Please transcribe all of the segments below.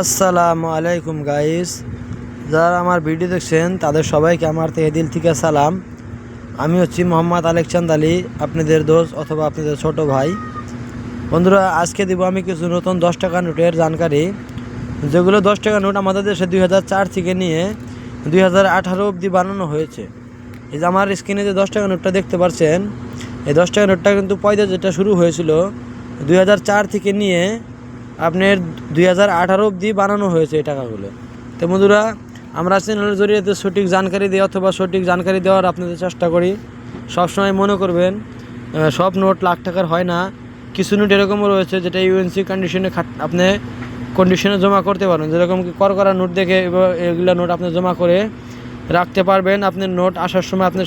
আসসালামু আলাইকুম গাইস, যারা আমার ভিডিও দেখছেন তাদের সবাইকে আমার তেহেদিল থেকে সালাম। আমি হচ্ছি মোহাম্মদ আলেকচান্দ আলী, আপনাদের দোস্ত অথবা আপনাদের ছোট ভাই। বন্ধুরা, আজকে দিব আমি কিছু নতুন 10 টাকা নোটের জানকারি, যেগুলো 10 টাকা নোট আমাদের দেশে 2004 থেকে নিয়ে 2018 অবধি বানানো হয়েছে। এই যে আমার স্ক্রিনে যে 10 টাকা নোটটা দেখতে পাচ্ছেন, এই 10 টাকা নোটটা কিন্তু পয়দা যেটা শুরু হয়েছিল 2004 থেকে নিয়ে আপনার 2018 অবধি বানানো হয়েছে এই টাকাগুলো। তো বন্ধুরা, আমরা চ্যানেলের জরিয়াতে সঠিক জানকারি দেওয়া অথবা সঠিক জানকারি দেওয়ার আপনাদের চেষ্টা করি। সবসময় মনে করবেন সব নোট লাখ টাকার হয় না। কিছু নোট এরকমও রয়েছে যেটা ইউএনসি কন্ডিশনে আপনি কন্ডিশনে জমা করতে পারেন, যেরকম কি করা নোট দেখে এগুলো নোট আপনি জমা করে রাখতে পারবেন। আপনার নোট আসার সময় আপনি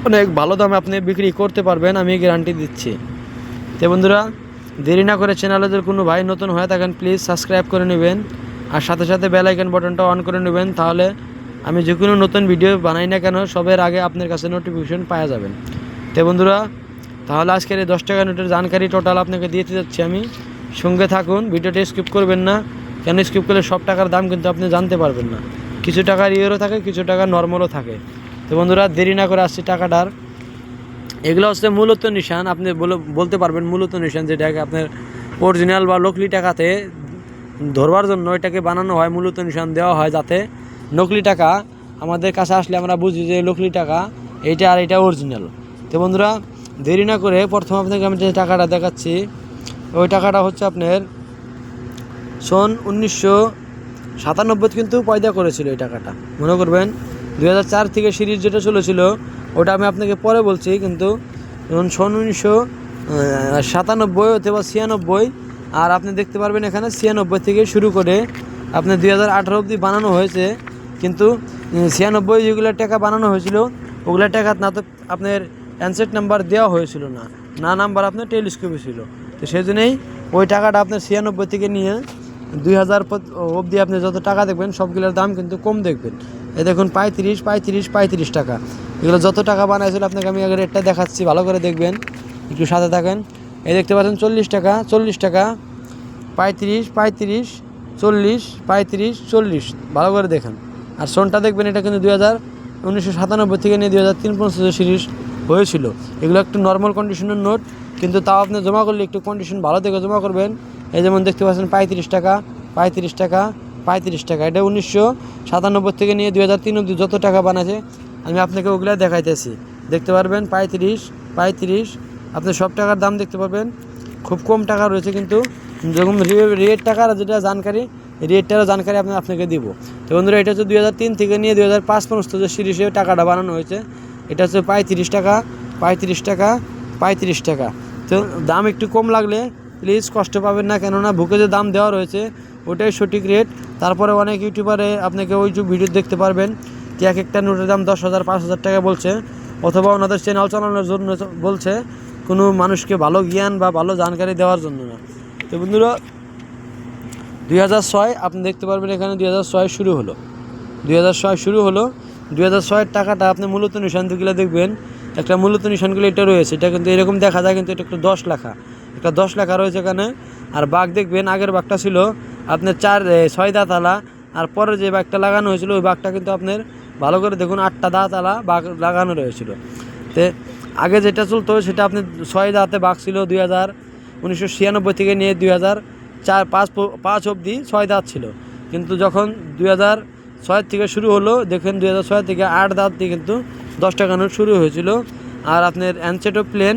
অনেক ভালো দামে আপনি বিক্রি করতে পারবেন, আমি গ্যারান্টি দিচ্ছি। তো বন্ধুরা, দেরি না করে চ্যানেলের কোনো ভাই নতুন হয়ে থাকেন প্লিজ সাবস্ক্রাইব করে নেবেন, আর সাথে সাথে বেল আইকন বাটনটা অন করে নেবেন। তাহলে আমি যে কোনো নতুন ভিডিও বানাই না কেন সবের আগে আপনার কাছে নোটিফিকেশন পাওয়া যাবেন। তো বন্ধুরা, তাহলে আজকের এই 10 টাকা নোটের জানকারি টোটাল আপনাকে দিতে যাচ্ছি আমি। সঙ্গে থাকুন, ভিডিওটি স্কিপ করবেন না, কেন স্কিপ করলে সব টাকার দাম কিন্তু আপনি জানতে পারবেন না। কিছু টাকা রিয়েরও থাকে, কিছু টাকা নর্মালও থাকে। তো বন্ধুরা, দেরি না করে আসছি টাকাটার। এগুলো হচ্ছে মূলত নিশান, আপনি বলতে পারবেন মূলত নিশান, যেটাকে আপনার অরিজিনাল বা নকলি টাকাতে ধরবার জন্য এটাকে বানানো হয়, মূলত নিশান দেওয়া হয়, যাতে নকলি টাকা আমাদের কাছে আসলে আমরা বুঝি যে নকলি টাকা এইটা আর এটা অরিজিনাল। তো বন্ধুরা, দেরি না করে প্রথম আপনাকে আমি যে টাকাটা দেখাচ্ছি, ওই টাকাটা হচ্ছে আপনার সন 1997 কিন্তু পয়দা করেছিল এই টাকাটা। মনে করবেন 2004 থেকে সিরিজ যেটা চলেছিল ওটা আমি আপনাকে পরে বলছি, কিন্তু সন 1997 অথবা 96, আর আপনি দেখতে পারবেন এখানে 96 থেকে শুরু করে আপনার 2018 অবধি বানানো হয়েছে। কিন্তু 96 যেগুলো টাকা বানানো হয়েছিল ওগুলো টাকা না তো আপনার অ্যানসেট নাম্বার দেওয়া হয়েছিল না নাম্বার আপনার টেলিস্কোপে ছিল। তো সেই জন্যই ওই টাকাটা আপনার 96 থেকে নিয়ে 2000 অবধি আপনি যত টাকা দেখবেন সবগুলোর দাম কিন্তু কম দেখবেন। এই দেখুন 35 টাকা, এগুলো যত টাকা বানাইছিল আপনাকে আমি আগে রেটটা দেখাচ্ছি, ভালো করে দেখবেন, একটু সাথে থাকেন। এই দেখতে পাচ্ছেন 40 টাকা, 35, 40, 35, ভালো করে দেখেন। আর সোনটা দেখবেন, এটা কিন্তু 1997 থেকে নিয়ে 2003 পর্যন্ত সিরিজ হয়েছিল। এগুলো একটু নর্মাল কন্ডিশনের নোট, কিন্তু তাও আপনি জমা করলে একটু কন্ডিশন ভালো দেখে জমা করবেন। এই যেমন দেখতে পাচ্ছেন 35 টাকা, 35 টাকা, এটা 1997 থেকে নিয়ে 2003 অবধি যত টাকা বানাছে আমি আপনাকে ওগুলো দেখাইতেছি। দেখতে পারবেন 35, আপনি সব টাকার দাম দেখতে পারবেন, খুব কম টাকা রয়েছে। কিন্তু যেরকম রেট টাকার যেটা জানকারি, রেটটারও জানকারি আপনাকে দিব। তো বন্ধুরা, এটা হচ্ছে 2003 থেকে নিয়ে 2005 পর্যন্ত যে সিরিজে টাকাটা বানানো হয়েছে, এটা হচ্ছে 35 টাকা। তো দাম একটু কম লাগলে প্লিজ কষ্ট পাবেন না, কেননা বুকে যে দাম দেওয়া রয়েছে ওটাই সঠিক রেট। তারপরে অনেক ইউটিউবারে আপনাকে ওই যে ভিডিও দেখতে পারবেন কি এক একটা নোটের দাম 10,000 5,000 টাকা বলছে, অথবা ওনাদের চ্যানেল চালানোর জন্য বলছে, কোনো মানুষকে ভালো জ্ঞান বা ভালো জানকারি দেওয়ার জন্য না। তো বন্ধুরা, 2006 আপনি দেখতে পারবেন এখানে 2006 শুরু হলো, 2006 টাকাটা আপনি মূলত নিশানগুলো দেখবেন, একটা মূলত নিশানগুলো এটা রয়েছে, এটা কিন্তু এরকম দেখা যায়, কিন্তু এটা একটু 10 লেখা, একটা 10 লেখা রয়েছে এখানে। আর বাঘ দেখবেন, আগের বাঘটা ছিল আপনার 6 দাঁতালা, আর পরে যে বাঘটা লাগানো হয়েছিল ওই বাঘটা কিন্তু আপনার ভালো করে দেখুন 8টা দাঁতালা বাঘ লাগানো রয়েছিল। তো আগে যেটা চলতো সেটা আপনি 6 দাঁতে বাঘ ছিল। 1996 থেকে নিয়ে 2004-5 অবধি 6 দাঁত ছিল, কিন্তু যখন 2006 থেকে শুরু হলো, দেখেন 2006 থেকে 8 দাঁত দিয়ে কিন্তু 10 টাকা নোট শুরু হয়েছিল। আর আপনার অ্যানসেটও প্লেন।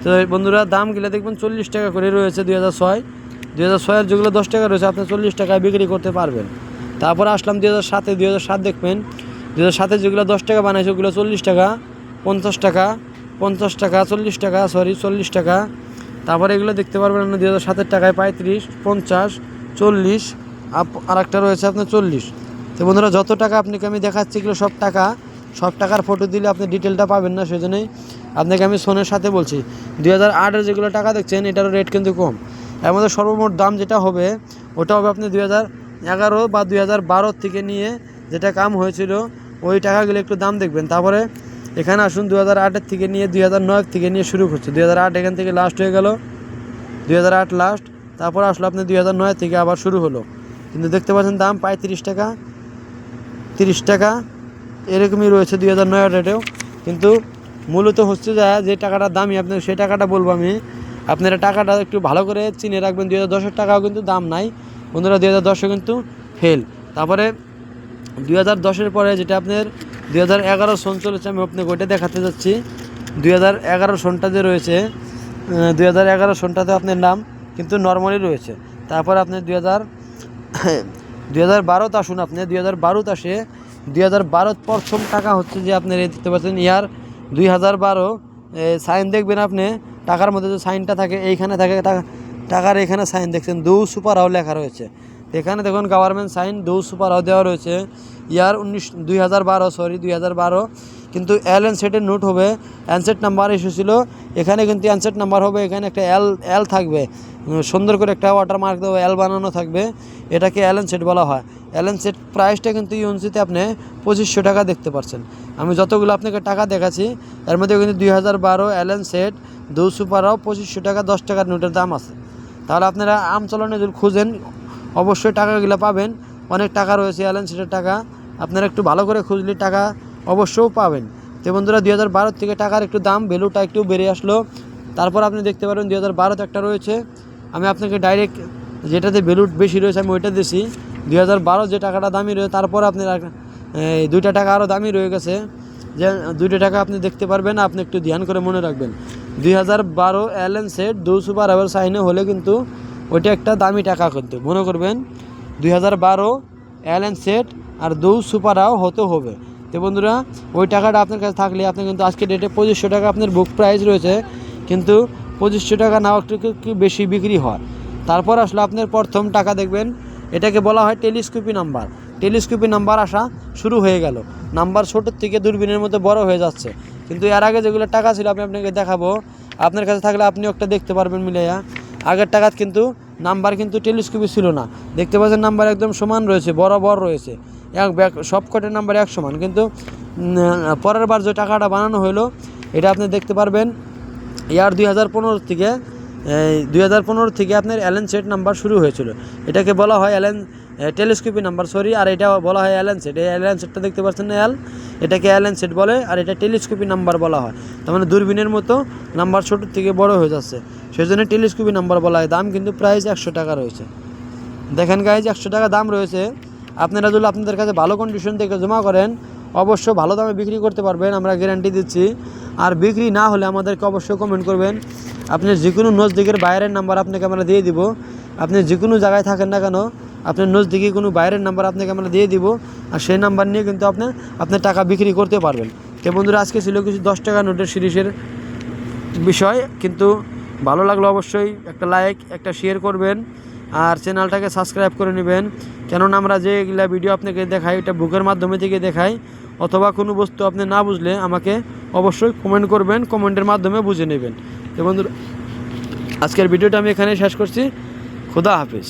তো বন্ধুরা, দামগুলো দেখবেন 40 টাকা করে রয়েছে। 2006-এর যেগুলো 10 টাকা রয়েছে আপনি 40 টাকায় বিক্রি করতে পারবেন। তারপরে আসলাম 2007 দেখবেন 2007 যেগুলো 10 টাকা বানাইছে ওগুলো 40 টাকা, 50 টাকা, 40 টাকা। তারপরে এগুলো দেখতে পারবেন আপনি 2007 টাকায় 35, 50, 40, আর একটা রয়েছে আপনার 40। তো বন্ধুরা, যত টাকা আপনাকে আমি দেখাচ্ছি এগুলো সব টাকার ফটো দিলে আপনি ডিটেলটা পাবেন না, সেজন্যই আপনাকে আমি সোনের সাথে বলছি। 2008-এর যেগুলো টাকা দেখছেন এটারও রেট কিন্তু কম। এর মধ্যে সর্বমোট দাম যেটা হবে ওটা হবে আপনি 2011 বা 2012 থেকে নিয়ে যেটা কাম হয়েছিল ওই টাকাগুলো একটু দাম দেখবেন। তারপরে এখানে আসুন 2008-এর থেকে নিয়ে 2009 থেকে নিয়ে শুরু করছে। 2008 এখান থেকে লাস্ট হয়ে গেল, 2008 লাস্ট। তারপর আসলো আপনি 2009 থেকে আবার শুরু হলো, কিন্তু দেখতে পাচ্ছেন দাম 35 টাকা 30 টাকা এরকমই রয়েছে 2009 রেটেও। কিন্তু মূলত হচ্ছে যে টাকাটার দামই আপনি সেই টাকাটা বলবো আমি, আপনারা টাকাটা একটু ভালো করে চিনে রাখবেন। 2010-এর টাকাও কিন্তু দাম নাই বন্ধুরা, 2010-এ কিন্তু ফেল। তারপরে 2010-এর পরে যেটা আপনার 2011 সন চলেছে, আমি আপনাকে ওইটা দেখাতে যাচ্ছি। 2011 সনটা যে রয়েছে, 2011 সনটাতে আপনার নাম কিন্তু নর্মালি রয়েছে। তারপর আপনার 2012 আসুন, আপনি 2012 আসে 2012 প্রথম টাকা হচ্ছে যে আপনার এই দেখতে পাচ্ছেন ইয়ার 2012 সাইন দেখবেন আপনি, টাকার মধ্যে যে সাইনটা থাকে এইখানে থাকে, টাকার এখানে সাইন দেখছেন দৌ সুপার হাও লেখা রয়েছে। এখানে দেখুন গভর্নমেন্ট সাইন দৌ সুপার হাও দেওয়া রয়েছে। ইয়ার 2012 কিন্তু অ্যানসেটের নোট হবে, অ্যানসেট নাম্বার এসেছিলো এখানে, কিন্তু অ্যানসেট নাম্বার হবে এখানে একটা এল থাকবে, সুন্দর করে একটা ওয়াটারমার্ক দেওয়া এল বানানো থাকবে, এটাকে অ্যানসেট বলা হয়। অ্যানসেট প্রাইসটা কিন্তু ইউএনসিতে আপনি 2500 টাকা দেখতে পাচ্ছেন। আমি যতগুলো আপনাকে টাকা দেখাচ্ছি এর মধ্যে কিন্তু 2012 অ্যানসেট দৌ সুপার হাও 2500 টাকা 10 টাকার নোটের দাম আছে। তাহলে আপনারা আমচলনে যদি খুঁজেন অবশ্যই টাকাগুলো পাবেন, অনেক টাকা রয়েছে অ্যানসেটের টাকা, আপনারা একটু ভালো করে খুঁজলে টাকা অবশ্যই পাবেন। তো বন্ধুরা 2012 থেকে টাকার একটু দাম ভ্যালুটা একটু বেড়ে আসলো। তারপর আপনি দেখতে পারেন 2012 একটা রয়েছে, আমি আপনাকে ডাইরেক্ট যেটাতে ভ্যালু বেশি রয়েছে আমি ওইটা দিছি। 2012 যে টাকাটা দামি রয়েছে, তারপর আপনার 2টা টাকা আরও দামি রয়ে গেছে, যে 2টা টাকা আপনি দেখতে পারবেন, আপনি একটু ধ্যান করে মনে রাখবেন। 2012 অ্যানসেট দৌ সুপার হাওয়ের সাইনে হলে কিন্তু ওইটা একটা দামি টাকা, কিন্তু মনে করবেন 2012 অ্যানসেট আর দৌ সুপার হাও হতে হবে। তো বন্ধুরা ওই টাকাটা আপনার কাছে থাকলে আপনি কিন্তু আজকে ডেটে 2500 টাকা আপনার বুক প্রাইস রয়েছে, কিন্তু 2500 টাকা নাও একটু বেশি বিক্রি হয়। তারপর আসলে আপনার প্রথম টাকা দেখবেন, এটাকে বলা হয় টেলিস্কোপি নাম্বার। টেলিস্কোপি নাম্বার আসা শুরু হয়ে গেল, নাম্বার ছোটোর থেকে দূরবীনের মধ্যে বড় হয়ে যাচ্ছে। কিন্তু এর আগে যেগুলো টাকা ছিল আমি আপনাকে দেখাবো, আপনার কাছে থাকলে আপনিও একটা দেখতে পারবেন মিলাইয়া। আগের টাকাত কিন্তু নাম্বার কিন্তু টেলিস্কোপি ছিল না, দেখতে পাচ্ছেন নাম্বার একদম সমান রয়েছে, বরাবর রয়েছে, সব কটার নাম্বার এক সমান। কিন্তু পরের বার যে টাকাটা বানানো হলো এটা আপনি দেখতে পারবেন ইয়ার 2015 থেকে আপনার অ্যানসেট নাম্বার শুরু হয়েছিল, এটাকে বলা হয় টেলিস্কোপি নাম্বার, আর এটা বলা হয় অ্যানসেট। এই অ্যানসেটটা দেখতে পাচ্ছেন না, এটাকে অ্যানসেট বলে, আর এটা টেলিস্কোপি নাম্বার বলা হয়। তার মানে দূরবীনের মতো নাম্বার ছোটোর থেকে বড় হয়ে যাচ্ছে, সেই জন্য টেলিস্কোপি নাম্বার বলা হয়। দাম কিন্তু প্রাইস 100 টাকা রয়েছে, দেখেন গাইজ 100 টাকা দাম রয়েছে। আপনারা যদি আপনাদের কাছে ভালো কন্ডিশন থেকে জমা করেন অবশ্য ভালো দামে বিক্রি করতে পারবেন, আমরা গ্যারান্টি দিচ্ছি। আর বিক্রি না হলে আমাদেরকে অবশ্যই কমেন্ট করবেন। আপনি যে কোনো নজদিকের বাইরের নাম্বার আপনাকে আমরা দিয়ে দিব, আপনি যে কোনো জায়গায় থাকেন না কেন আপনার নজদিকে কোনো বাইরের নাম্বার আপনাকে আমরা দিয়ে দিব, আর সেই নাম্বার নিয়ে কিন্তু আপনার টাকা বিক্রি করতে পারবেন। তো বন্ধুরা আজকে ছিল কিছু 10 টাকা নোটের সিরিজের বিষয়, কিন্তু ভালো লাগলো অবশ্যই একটা লাইক একটা শেয়ার করবেন, আর চ্যানেলটাকে সাবস্ক্রাইব করে নেবেন। কেননা আমরা যেগুলা ভিডিও আপনাকে দেখাই এটা বুকের মাধ্যমে থেকে দেখাই, অথবা কোনো বস্তু আপনি না বুঝলে আমাকে অবশ্যই কমেন্ট করবেন, কমেন্টের মাধ্যমে বুঝে নেবেন। তো বন্ধুরা আজকের ভিডিওটা আমি এখানে শেষ করছি, খোদা হাফেজ।